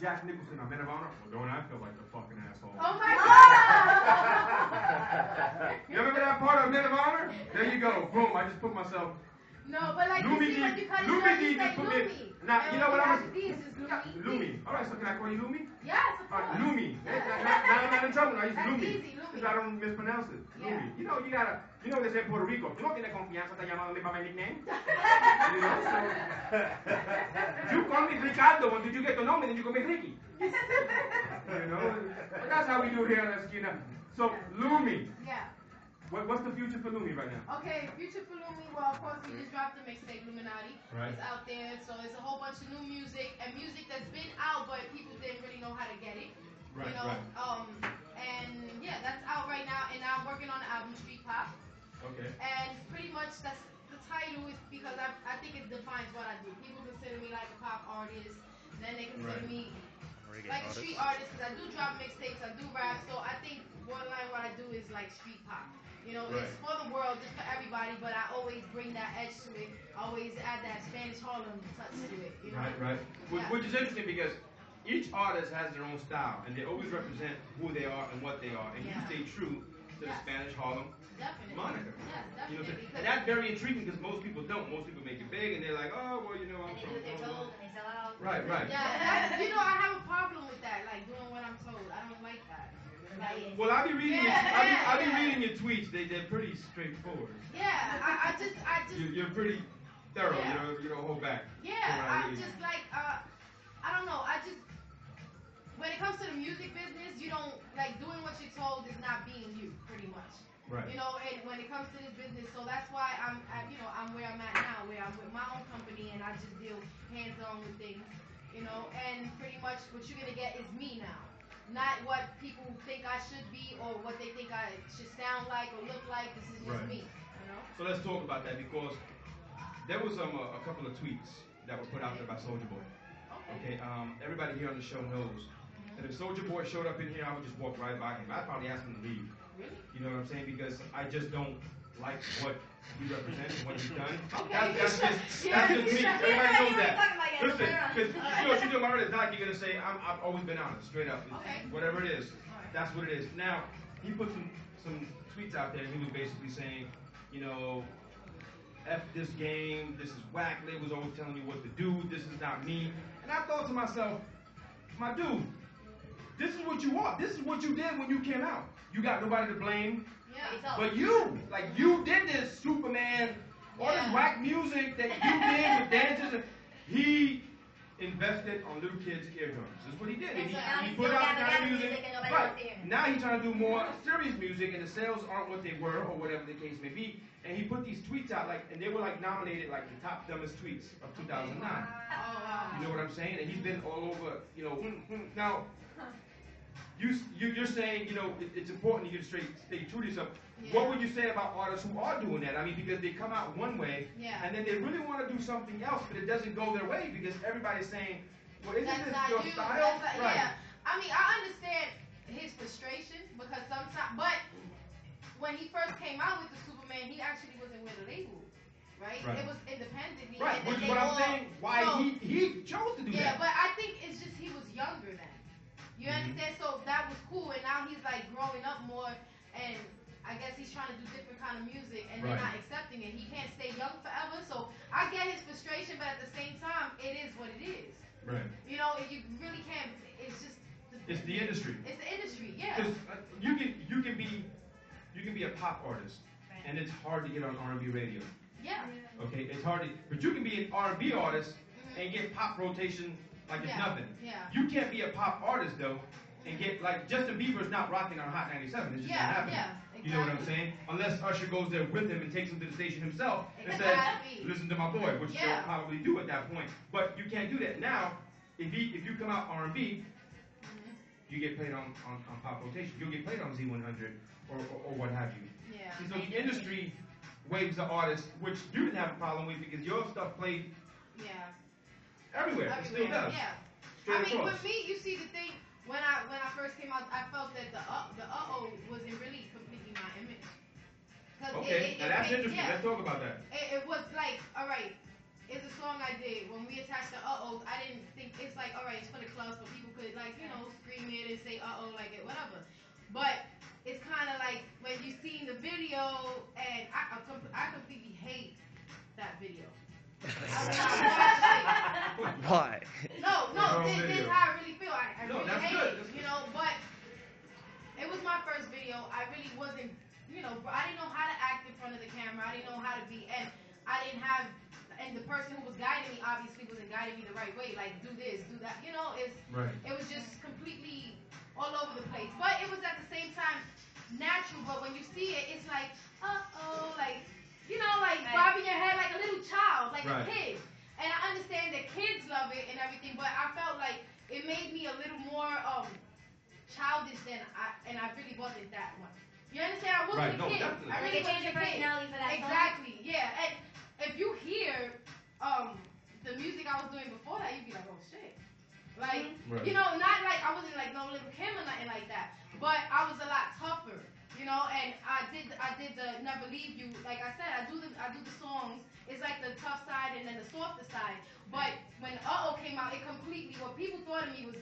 Jack Nicholson, I'm men of honor. Well, don't I feel like the fucking asshole? Oh my God! You remember that part of Men of Honor? There you go. Boom. I just put myself. No, but like you see when you cut it short, Lumidee you say just put me. Lumi. Now, you know what I was. This is Lumi. Lumi. All right, so can I call you Lumi? Yes, of course. Lumi. Now I'm not in trouble. I use That's Lumi. easy, Lumi. Because I don't mispronounce it. Yeah. Lumi. You know, you gotta. You know, they say Puerto Rico. Tú no tienes confianza, te llamándome para my nickname. You know, so. You call me Ricardo. When did you get to know me? Then you call me Ricky. You know, but that's how we do here in Esquina. So, Lumi. Yeah. What's the future for Lumi right now? Okay, future for Lumi, well, of course, we just dropped the mixtape, Illuminati. Right. It's out there, so it's a whole bunch of new music, and music that's been out, but people didn't really know how to get it. Right, you know, right. And yeah, that's out right now, and now I'm working on the album Street Pop. Okay. And pretty much that's the title is because I think it defines what I do. People consider me like a pop artist, then they consider me like a street artist because I do drop mixtapes, I do rap, so I think borderline what I do is like street pop. You know, it's for the world, just for everybody, but I always bring that edge to it. I always add that Spanish Harlem touch to it. You know? Right. Which is interesting because each artist has their own style, and they always represent who they are and what they are, and you stay true to the Spanish Harlem moniker. Yes, You know, definitely. and that's very intriguing because most people don't. Most people make it big, and they're like, oh, well, you know, I'm from. They're told and they sell out. Right. Yeah, you know, I have a problem with that, like doing what I'm told. I don't like that. Well, I be reading. I be reading your tweets. They're pretty straightforward. Yeah, I just. You're pretty thorough. You don't hold back. Yeah, I'm just like I don't know. I just when it comes to the music business, you don't like doing what you're told is not being you, pretty much. Right. You know, and when it comes to this business, so that's why I'm where I'm at now, where I'm with my own company and I just deal hands-on with things. You know, and pretty much what you're gonna get is me now. Not what people think I should be or what they think I should sound like or look like. This is just me, you know? So let's talk about that because there was a couple of tweets that were put out there by Soulja Boy. Okay. Everybody here on the show knows that if Soulja Boy showed up in here, I would just walk right by him. I'd probably ask him to leave. Really? You know what I'm saying? Because I just don't like what he represents and what he's done. Okay, That's just me. Everybody knows that. Listen, because you know, you do my other doc, you're gonna say I've always been honest, straight up. Whatever it is, that's what it is. Now he put some tweets out there, and he was basically saying, you know, F this game, this is whack. Labels always telling you what to do. This is not me. And I thought to myself, my dude, this is what you are. This is what you did when you came out. You got nobody to blame. Yeah. But you did this Superman, all this whack music that you did with dances. And he invested on little kids' eardrums. That's what he did. He put out the kind of music. Right. Now he's trying to do more serious music, and the sales aren't what they were, or whatever the case may be. And he put these tweets out, and they were nominated the top dumbest tweets of 2009. You know what I'm saying? And he's been all over. You know, now. You're saying, you know, it's important you stay true to yourself. Yeah. What would you say about artists who are doing that? I mean, because they come out one way, and then they really want to do something else, but it doesn't go their way because everybody's saying, well, isn't this your style? Right. Yeah. I mean, I understand his frustration because sometimes, but when he first came out with the Superman, he actually wasn't with a label. Right? It was independently. Right, which is what I'm saying, why he chose to do that. Yeah, but I think it's just he was younger then. You understand? So that was cool, and now he's growing up more, and I guess he's trying to do different kind of music, and they're not accepting it. He can't stay young forever, so I get his frustration, but at the same time, it is what it is. Right. You know, you really can't. It's just. It's the industry. It's the industry, yeah. Because you can be a pop artist, and it's hard to get on R&B radio. Yeah. Okay, it's hard to, but you can be an R&B artist and get pop rotation. Like it's nothing. Yeah. You can't be a pop artist though and get Justin Bieber's not rocking on Hot 97. It's just not happening. Yeah, exactly. You know what I'm saying? Unless Usher goes there with him and takes him to the station himself and says, "Listen to my boy," which they'll probably do at that point. But you can't do that now. If you come out R&B, you get played on pop rotation. You'll get played on Z100 or what have you. Yeah. And so the industry waves the artist, which you didn't have a problem with because your stuff played. Yeah. Everywhere. It still does. Yeah. Straight I mean, across. with me, you see the thing, when I first came out, I felt that the uh-oh wasn't really completely my image. Okay, now that's interesting. Let's talk about that. It was like, all right, it's a song I did. When we attached the uh-ohs, I didn't think, it's like, all right, it's for the clubs, for people didn't say like it, whatever. But it's kind of like when you see the video, and I completely hate that video. I will not watch it. Why? No, this is how I really feel. I really hate it, you know, but it was my first video. I really wasn't, you know, I didn't know how to act in front of the camera. I didn't know how to be, and I didn't have, and the person who was guiding me obviously wasn't guiding me the right way, like do this, do that, you know, it was just completely all over the place. But it was at the same time natural, but when you see it, it's like, like, you know, like bobbing your head like a little child, like a kid. And I understand that kids love it and everything, but I felt like it made me a little more childish than I really wasn't that one. You understand? I wasn't a kid. Definitely. I really wasn't a kid. Personality for that exactly, song. Yeah. And if you hear the music I was doing before that, you'd be like, oh shit. Like, you know, not like I wasn't like no little Kim or nothing like that, but I was a lot tougher. You know, and I did the Never Leave You. Like I said, I do the songs. It's like the tough side and then the softer side. But when came out, it completely, what people thought of me was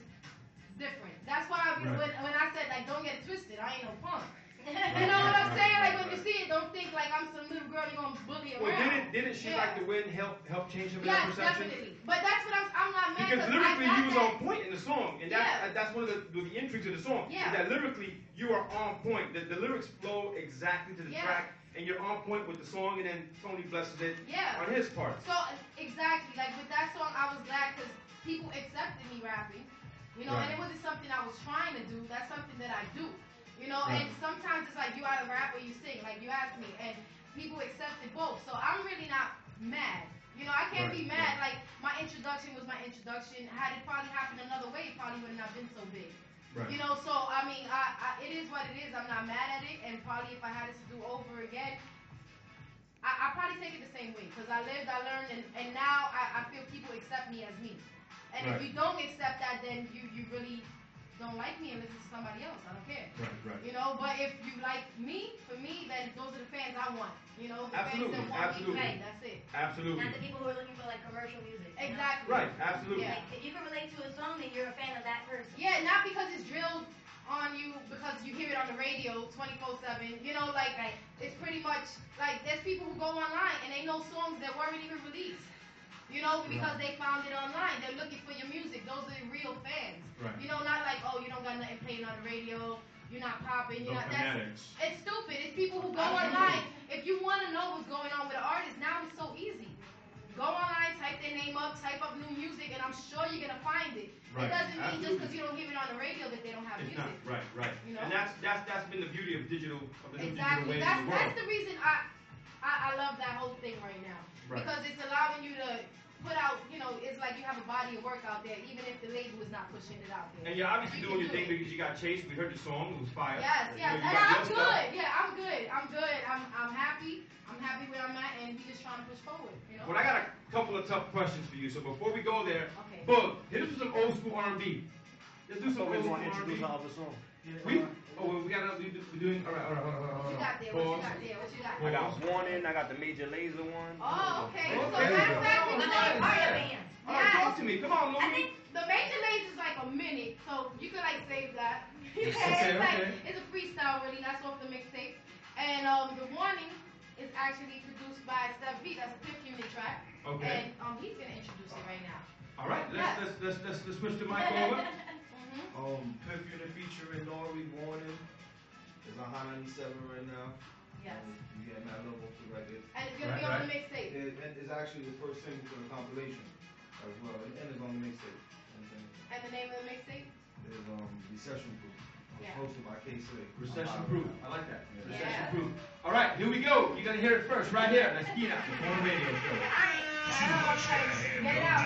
different. That's why when I said like don't get it twisted, I ain't no punk. You know what I'm saying? Like when you see it, don't think like I'm some little girl you're gonna bully around. Well, didn't she like the win help change her perception? Yes, definitely. But that's what I'm not mad because lyrically you was on point in the song, and that's one of the intrigues of the song. Yeah. Is that lyrically you are on point. The lyrics flow exactly to the track, and you're on point with the song, and then Tony blesses it on his part. So exactly, like with that song, I was glad because people accepted me rapping. You know, and it wasn't something I was trying to do. That's something that I do. You know, and sometimes it's like you either rap or you sing, like you asked me, and people accepted both. So I'm really not mad. You know, I can't be mad. Like my introduction was my introduction. Had it probably happened another way, it probably would not been so big. You know, so I mean, it is what it is. I'm not mad at it, and probably if I had it to do over again, I probably take it the same way because I lived, I learned, and now I feel people accept me as me. And if you don't accept that, then you really don't like me and listen to somebody else. I don't care. You know, but if you like me, for me, then those are the fans I want. You know, the fans that want me. Right, that's it. Absolutely. Not the people who are looking for like commercial music. Exactly. Right, absolutely. Like, if you can relate to a song, then you're a fan of that person. Yeah, not because it's drilled on you because you hear it on the radio 24/7. You know, like it's pretty much like there's people who go online and they know songs that weren't even released. You know, because they found it online. They're looking for your music. Those are the real fans. You know, not like, oh, you don't got nothing playing on the radio. You're not popping. You're not. It's stupid. It's people who go online. If you want to know what's going on with an artist, now it's so easy. Go online, type their name up, type up new music, and I'm sure you're gonna find it. It doesn't mean just because you don't hear it on the radio that they don't have music. Right. You know? And that's been the beauty of digital, of the new exactly. digital wave in the world. That's the reason I love that whole thing right now. Because it's allowing you to put out, you know, it's like you have a body of work out there, even if the label is not pushing it out there. And you're obviously doing your thing because you got chased. We heard the song; it was fire. Yes. And I'm good. Yeah, I'm good. I'm happy. I'm happy where I'm at, and we just trying to push forward. You know. Well, I got a couple of tough questions for you. So before we go there, Boog, hit us with some old school R&B. Let's do some old school R&B. Introduce our other song. We doing all right. What you got there? What you got? I got Warning. I got the Major Lazer one. Oh, okay. So Okay. matter of fact, All right, talk to me. Come on, I Lumidee. think the Major Lazer is like a minute, so you could like save that. It's a freestyle really. That's off the mixtape. And the Warning is actually produced by Steph B. That's a 15-minute track. Okay. And he's gonna introduce it right now. All right, let's switch the mic over. Fifth Unit featuring Nori Warning is on Hot 97 right now. Yes. You get that love off the record. And it's gonna be on the mixtape. It's actually the first single for the compilation as well, and it's on the mixtape. And the name of the mixtape? Is Recession Proof. Hosted by K-Slay. Recession Proof. I like that. Yeah. Recession Proof. All right, here we go. You're gonna hear it first, right here. Esquina, the Porn Radio Show. Get it out.